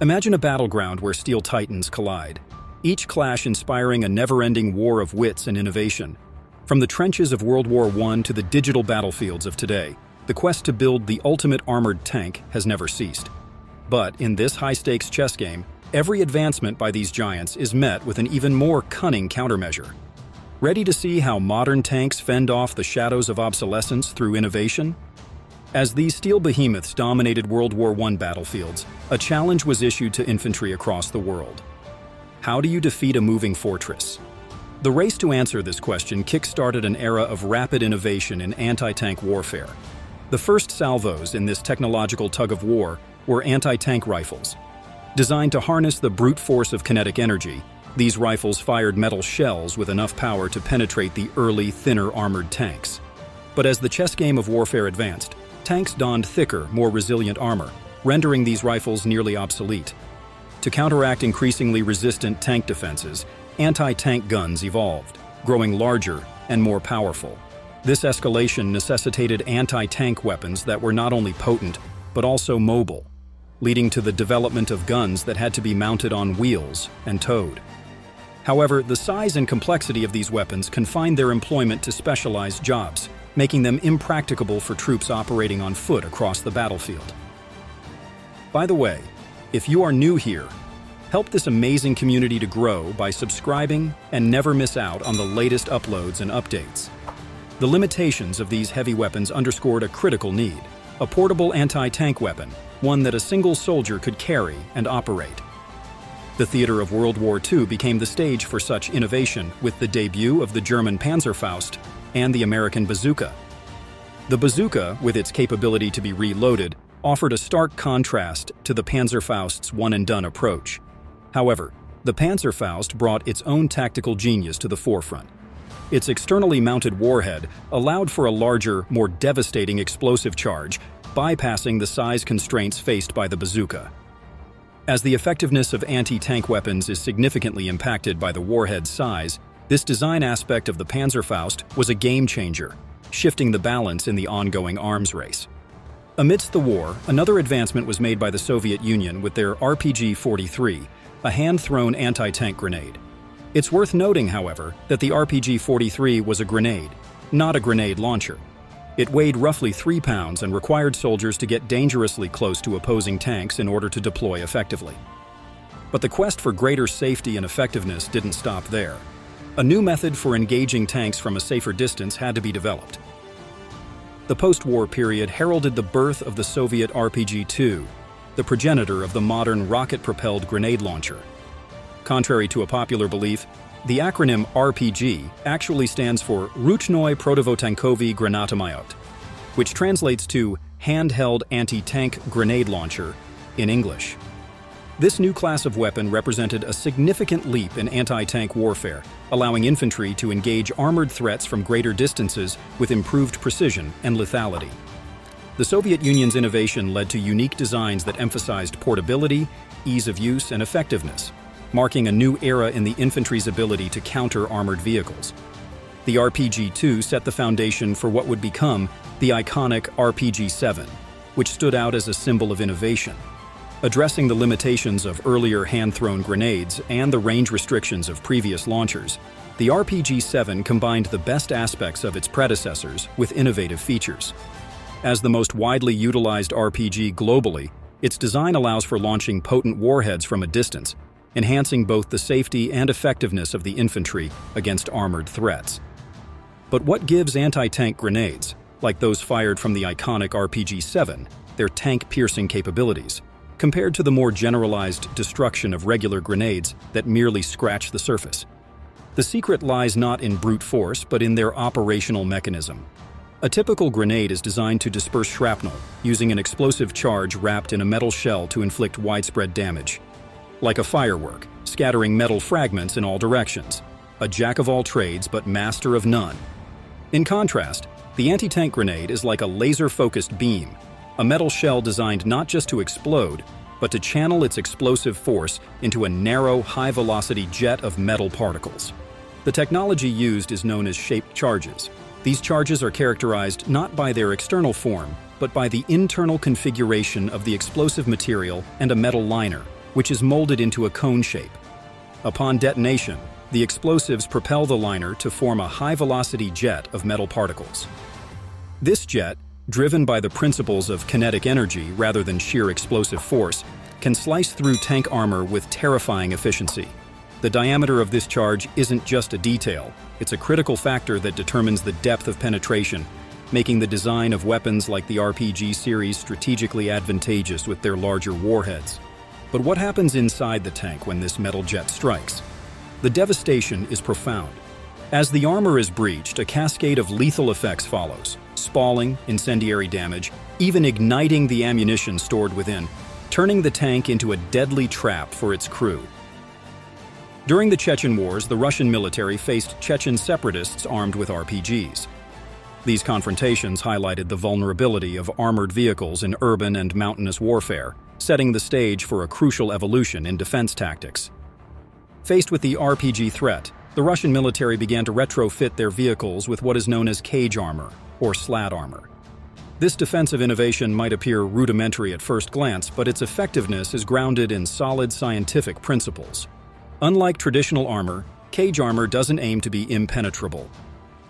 Imagine a battleground where steel titans collide, each clash inspiring a never-ending war of wits and innovation. From the trenches of World War I to the digital battlefields of today, the quest to build the ultimate armored tank has never ceased. But in this high-stakes chess game, every advancement by these giants is met with an even more cunning countermeasure. Ready to see how modern tanks fend off the shadows of obsolescence through innovation? As these steel behemoths dominated World War I battlefields, a challenge was issued to infantry across the world. How do you defeat a moving fortress? The race to answer this question kick-started an era of rapid innovation in anti-tank warfare. The first salvos in this technological tug-of-war were anti-tank rifles. Designed to harness the brute force of kinetic energy, these rifles fired metal shells with enough power to penetrate the early, thinner armored tanks. But as the chess game of warfare advanced, tanks donned thicker, more resilient armor, rendering these rifles nearly obsolete. To counteract increasingly resistant tank defenses, anti-tank guns evolved, growing larger and more powerful. This escalation necessitated anti-tank weapons that were not only potent, but also mobile, leading to the development of guns that had to be mounted on wheels and towed. However, the size and complexity of these weapons confined their employment to specialized jobs, making them impracticable for troops operating on foot across the battlefield. By the way, if you are new here, help this amazing community to grow by subscribing and never miss out on the latest uploads and updates. The limitations of these heavy weapons underscored a critical need: a portable anti-tank weapon, one that a single soldier could carry and operate. The theater of World War II became the stage for such innovation with the debut of the German Panzerfaust and the American bazooka. The bazooka, with its capability to be reloaded, offered a stark contrast to the Panzerfaust's one-and-done approach. However, the Panzerfaust brought its own tactical genius to the forefront. Its externally mounted warhead allowed for a larger, more devastating explosive charge, bypassing the size constraints faced by the bazooka. As the effectiveness of anti-tank weapons is significantly impacted by the warhead's size, this design aspect of the Panzerfaust was a game-changer, shifting the balance in the ongoing arms race. Amidst the war, another advancement was made by the Soviet Union with their RPG-43, a hand-thrown anti-tank grenade. It's worth noting, however, that the RPG-43 was a grenade, not a grenade launcher. It weighed roughly 3 pounds and required soldiers to get dangerously close to opposing tanks in order to deploy effectively. But the quest for greater safety and effectiveness didn't stop there. A new method for engaging tanks from a safer distance had to be developed. The post-war period heralded the birth of the Soviet RPG-2, the progenitor of the modern rocket-propelled grenade launcher. Contrary to a popular belief, the acronym RPG actually stands for Ruchnoy Protovotankovy Granatomyot, which translates to handheld anti-tank grenade launcher in English. This new class of weapon represented a significant leap in anti-tank warfare, allowing infantry to engage armored threats from greater distances with improved precision and lethality. The Soviet Union's innovation led to unique designs that emphasized portability, ease of use, and effectiveness, marking a new era in the infantry's ability to counter armored vehicles. The RPG-2 set the foundation for what would become the iconic RPG-7, which stood out as a symbol of innovation. Addressing the limitations of earlier hand-thrown grenades and the range restrictions of previous launchers, the RPG-7 combined the best aspects of its predecessors with innovative features. As the most widely utilized RPG globally, its design allows for launching potent warheads from a distance, enhancing both the safety and effectiveness of the infantry against armored threats. But what gives anti-tank grenades, like those fired from the iconic RPG-7, their tank-piercing capabilities, compared to the more generalized destruction of regular grenades that merely scratch the surface? The secret lies not in brute force, but in their operational mechanism. A typical grenade is designed to disperse shrapnel, using an explosive charge wrapped in a metal shell to inflict widespread damage. Like a firework, scattering metal fragments in all directions, a jack of all trades but master of none. In contrast, the anti-tank grenade is like a laser-focused beam, a metal shell designed not just to explode, but to channel its explosive force into a narrow, high-velocity jet of metal particles. The technology used is known as shaped charges. These charges are characterized not by their external form, but by the internal configuration of the explosive material and a metal liner, which is molded into a cone shape. Upon detonation, the explosives propel the liner to form a high-velocity jet of metal particles. This jet, driven by the principles of kinetic energy rather than sheer explosive force, can slice through tank armor with terrifying efficiency. The diameter of this charge isn't just a detail, it's a critical factor that determines the depth of penetration, making the design of weapons like the RPG series strategically advantageous with their larger warheads. But what happens inside the tank when this metal jet strikes? The devastation is profound. As the armor is breached, a cascade of lethal effects follows: spalling, incendiary damage, even igniting the ammunition stored within, turning the tank into a deadly trap for its crew. During the Chechen Wars, the Russian military faced Chechen separatists armed with RPGs. These confrontations highlighted the vulnerability of armored vehicles in urban and mountainous warfare, setting the stage for a crucial evolution in defense tactics. Faced with the RPG threat, the Russian military began to retrofit their vehicles with what is known as cage armor, or slat armor. This defensive innovation might appear rudimentary at first glance, but its effectiveness is grounded in solid scientific principles. Unlike traditional armor, cage armor doesn't aim to be impenetrable.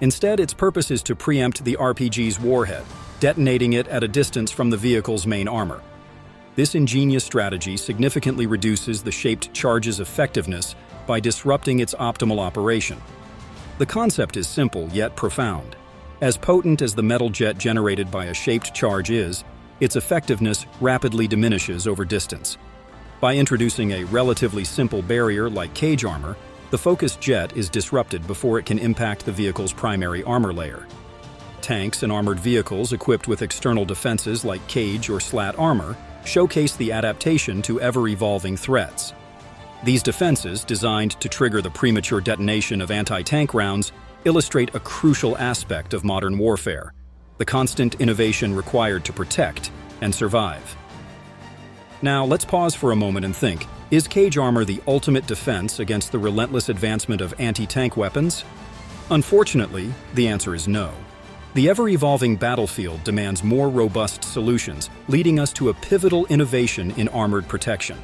Instead, its purpose is to preempt the RPG's warhead, detonating it at a distance from the vehicle's main armor. This ingenious strategy significantly reduces the shaped charge's effectiveness by disrupting its optimal operation. The concept is simple yet profound. As potent as the metal jet generated by a shaped charge is, its effectiveness rapidly diminishes over distance. By introducing a relatively simple barrier like cage armor, the focused jet is disrupted before it can impact the vehicle's primary armor layer. Tanks and armored vehicles equipped with external defenses like cage or slat armor showcase the adaptation to ever-evolving threats. These defenses, designed to trigger the premature detonation of anti-tank rounds, illustrate a crucial aspect of modern warfare: the constant innovation required to protect and survive. Now, let's pause for a moment and think, is cage armor the ultimate defense against the relentless advancement of anti-tank weapons? Unfortunately, the answer is no. The ever-evolving battlefield demands more robust solutions, leading us to a pivotal innovation in armored protection: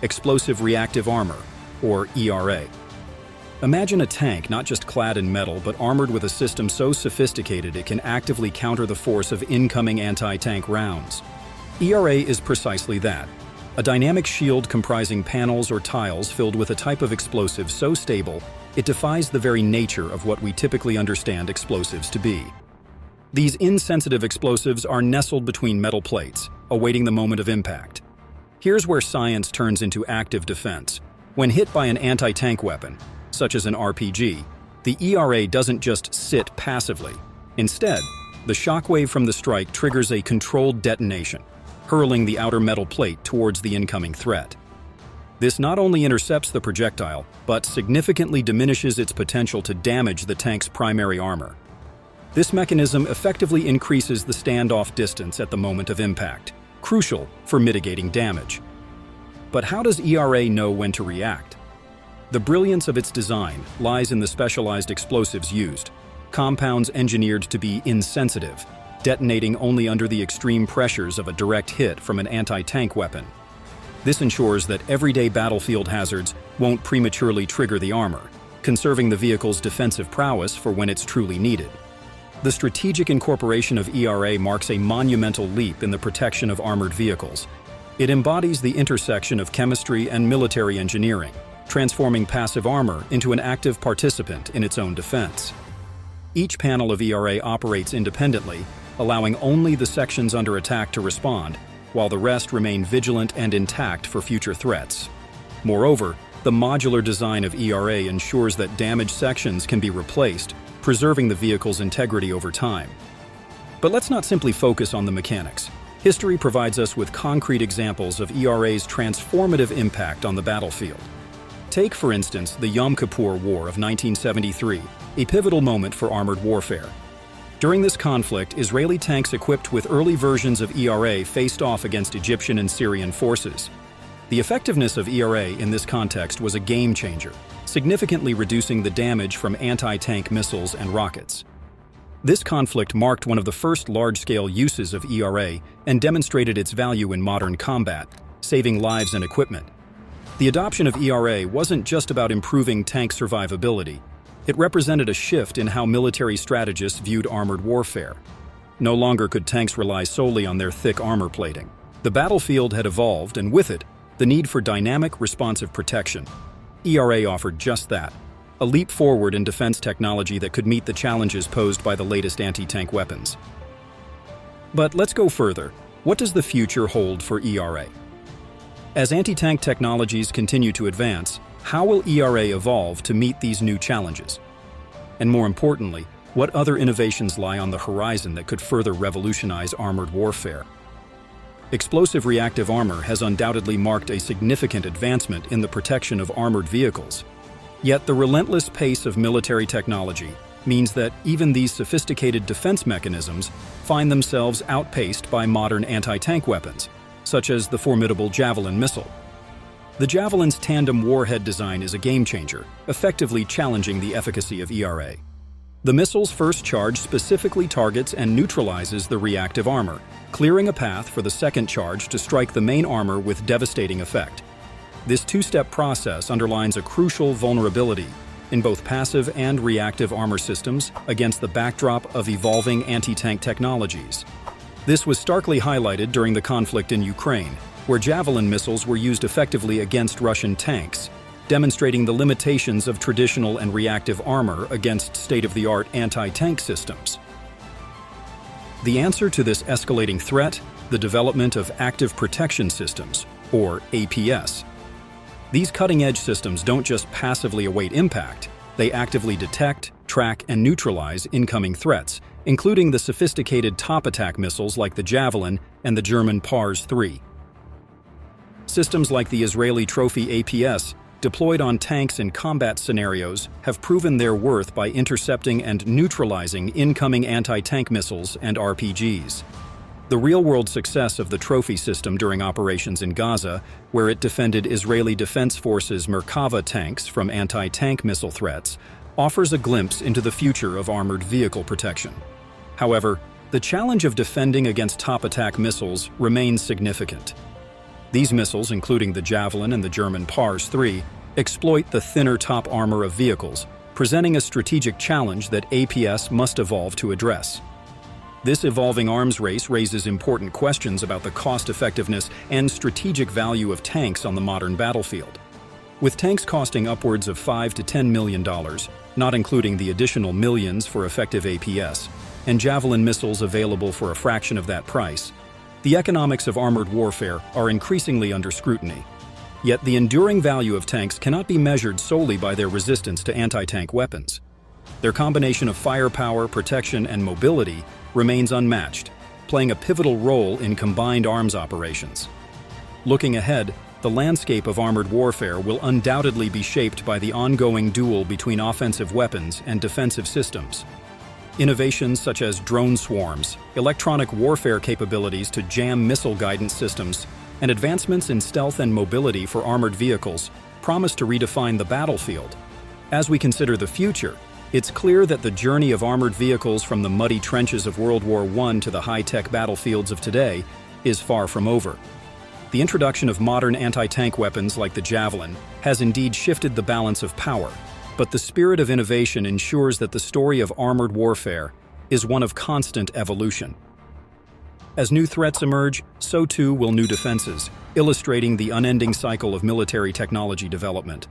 Explosive Reactive Armor, or ERA. Imagine a tank not just clad in metal, but armored with a system so sophisticated it can actively counter the force of incoming anti-tank rounds. ERA is precisely that: a dynamic shield comprising panels or tiles filled with a type of explosive so stable it defies the very nature of what we typically understand explosives to be. These insensitive explosives are nestled between metal plates, awaiting the moment of impact. Here's where science turns into active defense. When hit by an anti-tank weapon, such as an RPG, the ERA doesn't just sit passively. Instead, the shockwave from the strike triggers a controlled detonation, hurling the outer metal plate towards the incoming threat. This not only intercepts the projectile, but significantly diminishes its potential to damage the tank's primary armor. This mechanism effectively increases the standoff distance at the moment of impact, crucial for mitigating damage. But how does ERA know when to react? The brilliance of its design lies in the specialized explosives used, compounds engineered to be insensitive, detonating only under the extreme pressures of a direct hit from an anti-tank weapon. This ensures that everyday battlefield hazards won't prematurely trigger the armor, conserving the vehicle's defensive prowess for when it's truly needed. The strategic incorporation of ERA marks a monumental leap in the protection of armored vehicles. It embodies the intersection of chemistry and military engineering, transforming passive armor into an active participant in its own defense. Each panel of ERA operates independently, allowing only the sections under attack to respond, while the rest remain vigilant and intact for future threats. Moreover, the modular design of ERA ensures that damaged sections can be replaced, preserving the vehicle's integrity over time. But let's not simply focus on the mechanics. History provides us with concrete examples of ERA's transformative impact on the battlefield. Take, for instance, the Yom Kippur War of 1973, a pivotal moment for armored warfare. During this conflict, Israeli tanks equipped with early versions of ERA faced off against Egyptian and Syrian forces. The effectiveness of ERA in this context was a game-changer, significantly reducing the damage from anti-tank missiles and rockets. This conflict marked one of the first large-scale uses of ERA and demonstrated its value in modern combat, saving lives and equipment. The adoption of ERA wasn't just about improving tank survivability. It represented a shift in how military strategists viewed armored warfare. No longer could tanks rely solely on their thick armor plating. The battlefield had evolved, and with it, the need for dynamic, responsive protection. ERA offered just that, a leap forward in defense technology that could meet the challenges posed by the latest anti-tank weapons. But let's go further. What does the future hold for ERA? As anti-tank technologies continue to advance, how will ERA evolve to meet these new challenges? And more importantly, what other innovations lie on the horizon that could further revolutionize armored warfare? Explosive Reactive Armor has undoubtedly marked a significant advancement in the protection of armored vehicles. Yet the relentless pace of military technology means that even these sophisticated defense mechanisms find themselves outpaced by modern anti-tank weapons, such as the formidable Javelin missile. The Javelin's tandem warhead design is a game-changer, effectively challenging the efficacy of ERA. The missile's first charge specifically targets and neutralizes the reactive armor, clearing a path for the second charge to strike the main armor with devastating effect. This two-step process underlines a crucial vulnerability in both passive and reactive armor systems against the backdrop of evolving anti-tank technologies. This was starkly highlighted during the conflict in Ukraine, where Javelin missiles were used effectively against Russian tanks, demonstrating the limitations of traditional and reactive armor against state-of-the-art anti-tank systems. The answer to this escalating threat: the development of active protection systems, or APS. These cutting-edge systems don't just passively await impact, they actively detect, track, and neutralize incoming threats, including the sophisticated top-attack missiles like the Javelin and the German Pars-3. Systems like the Israeli Trophy APS, deployed on tanks in combat scenarios, have proven their worth by intercepting and neutralizing incoming anti-tank missiles and RPGs. The real-world success of the Trophy system during operations in Gaza, where it defended Israeli Defense Forces Merkava tanks from anti-tank missile threats, offers a glimpse into the future of armored vehicle protection. However, the challenge of defending against top-attack missiles remains significant. These missiles, including the Javelin and the German Pars-3, exploit the thinner top armor of vehicles, presenting a strategic challenge that APS must evolve to address. This evolving arms race raises important questions about the cost-effectiveness and strategic value of tanks on the modern battlefield. With tanks costing upwards of $5 to $10 million, not including the additional millions for effective APS, and Javelin missiles available for a fraction of that price, the economics of armored warfare are increasingly under scrutiny. Yet the enduring value of tanks cannot be measured solely by their resistance to anti-tank weapons. Their combination of firepower, protection, and mobility remains unmatched, playing a pivotal role in combined arms operations. Looking ahead, the landscape of armored warfare will undoubtedly be shaped by the ongoing duel between offensive weapons and defensive systems. Innovations such as drone swarms, electronic warfare capabilities to jam missile guidance systems, and advancements in stealth and mobility for armored vehicles promise to redefine the battlefield. As we consider the future, it's clear that the journey of armored vehicles from the muddy trenches of World War I to the high-tech battlefields of today is far from over. The introduction of modern anti-tank weapons like the Javelin has indeed shifted the balance of power, but the spirit of innovation ensures that the story of armored warfare is one of constant evolution. As new threats emerge, so too will new defenses, illustrating the unending cycle of military technology development.